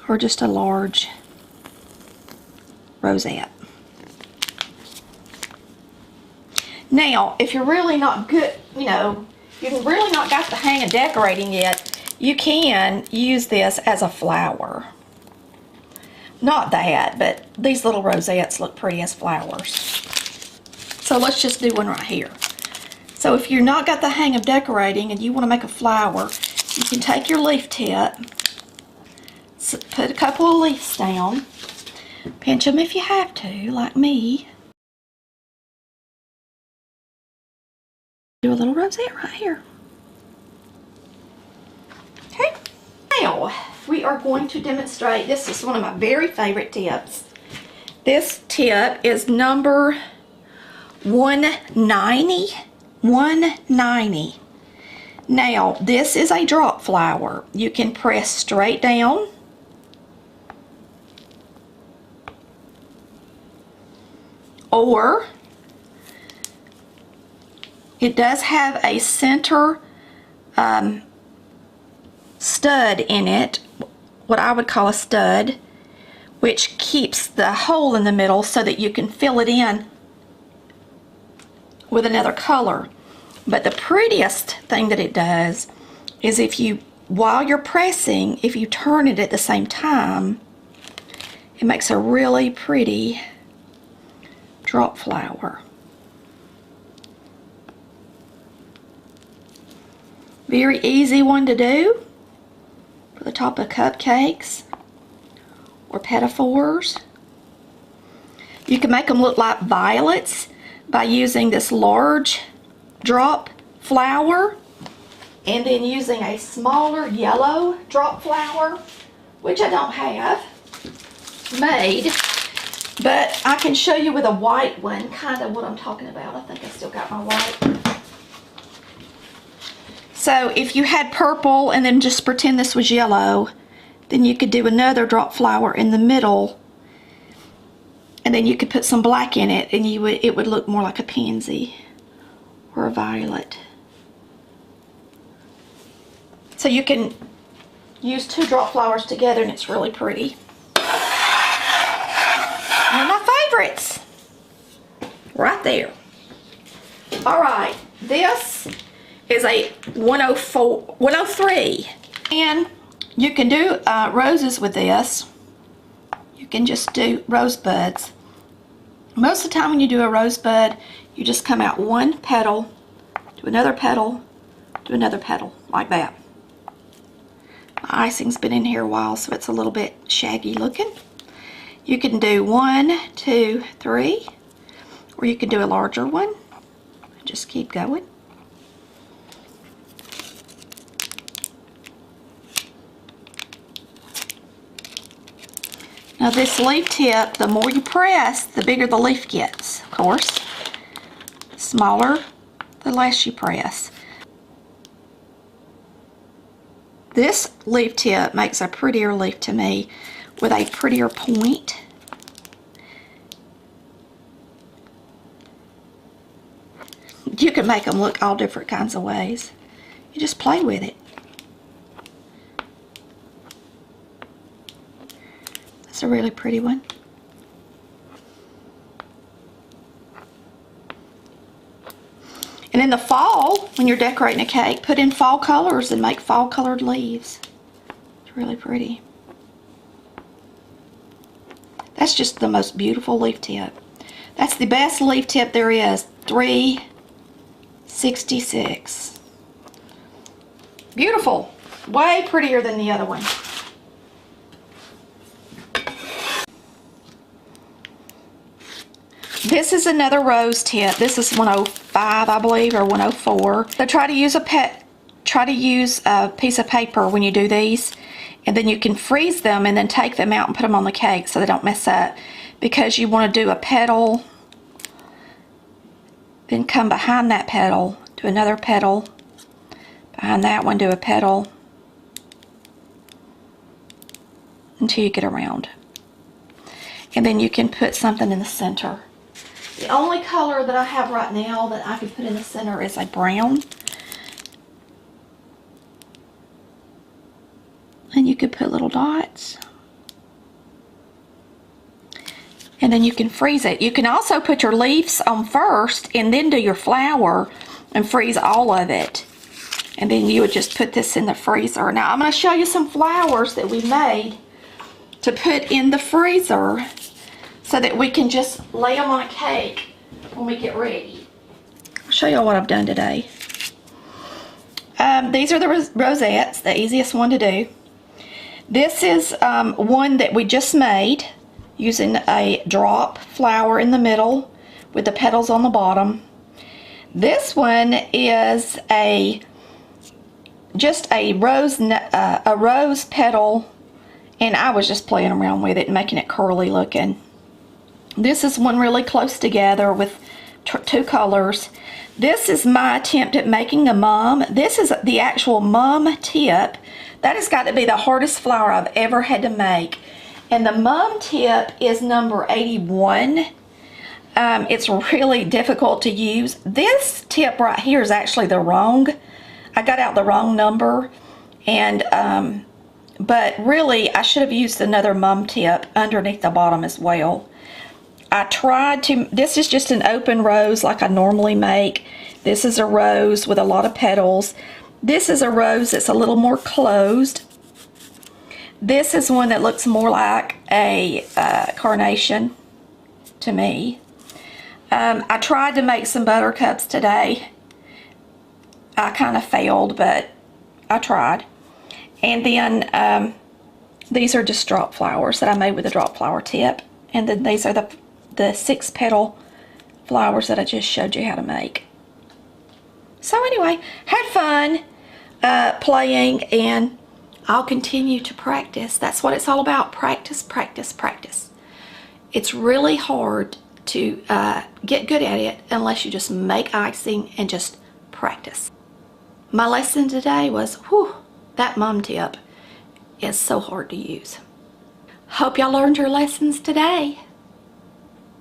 or just a large rosette. Now, if you're really not good, you know, you've really not got the hang of decorating yet, you can use this as a flower. Not that, but these little rosettes look pretty as flowers. So let's just do one right here. So if you're not got the hang of decorating and you want to make a flower, you can take your leaf tip, put a couple of leaves down, pinch them if you have to, like me. Do a little rosette right here. Okay. Now, we are going to demonstrate, this is one of my very favorite tips. This tip is number 190. 190. Now, this is a drop flower. You can press straight down. Or it does have a center stud in it, what I would call a stud, which keeps the hole in the middle so that you can fill it in with another color. But the prettiest thing that it does is if you, while you're pressing, if you turn it at the same time, it makes a really pretty drop flower. Very easy one to do for the top of cupcakes or pinafores. You can make them look like violets by using this large drop flower and then using a smaller yellow drop flower, which I don't have made, but I can show you with a white one kind of what I'm talking about. I think I still got my white. So if you had purple and then just pretend this was yellow, then you could do another drop flower in the middle, and then you could put some black in it, and it would look more like a pansy or a violet. So you can use two drop flowers together and it's really pretty. One of my favorites. Right there. Alright, this is a 103. And you can do roses with this. You can just do rosebuds. Most of the time when you do a rosebud, you just come out one petal, do another petal, do another petal, like that. My icing's been in here a while, so it's a little bit shaggy looking. You can do 1, 2, 3, or you can do a larger one. Just keep going. Now this leaf tip, the more you press, the bigger the leaf gets, of course. Smaller, the less you press. This leaf tip makes a prettier leaf to me with a prettier point. You can make them look all different kinds of ways. You just play with it. That's a really pretty one. And in the fall, when you're decorating a cake, put in fall colors and make fall colored leaves. It's really pretty. That's just the most beautiful leaf tip. That's the best leaf tip there is. $3.66. Beautiful. Way prettier than the other one. This is another rose tip. This is 105, I believe, or 104. So try to use a piece of paper when you do these, and then you can freeze them and then take them out and put them on the cake so they don't mess up, because you want to do a petal, then come behind that petal, do another petal, behind that one do a petal, until you get around. And then you can put something in the center. The only color that I have right now that I can put in the center is a brown. And you could put little dots and then you can freeze it. You can also put your leaves on first and then do your flour and freeze all of it. And then you would just put this in the freezer. Now I'm going to show you some flowers that we made to put in the freezer so that we can just lay them on a cake when we get ready. I'll show you what I've done today. These are the rosettes, the easiest one to do. This is one that we just made using a drop flower in the middle with the petals on the bottom. This one is just a rose petal, and I was just playing around with it and making it curly looking. This is one really close together with two colors. This is my attempt at making a mum. This is the actual mum tip. That has got to be the hardest flower I've ever had to make. And the mum tip is number 81. It's really difficult to use. This tip right here is actually the wrong. I got out the wrong number. And but really I should have used another mum tip underneath the bottom as well. I tried to, this is just an open rose like I normally make. This is a rose with a lot of petals. This is a rose that's a little more closed. This is one that looks more like a carnation to me. I tried to make some buttercups today. I kind of failed, but I tried. And then these are just drop flowers that I made with a drop flower tip. And then these are the 6 petal flowers that I just showed you how to make. So anyway, had fun playing, and I'll continue to practice. That's what it's all about. Practice, practice, practice. It's really hard to get good at it unless you just make icing and just practice. My lesson today was, whew, that mum tip is so hard to use. Hope y'all learned your lessons today.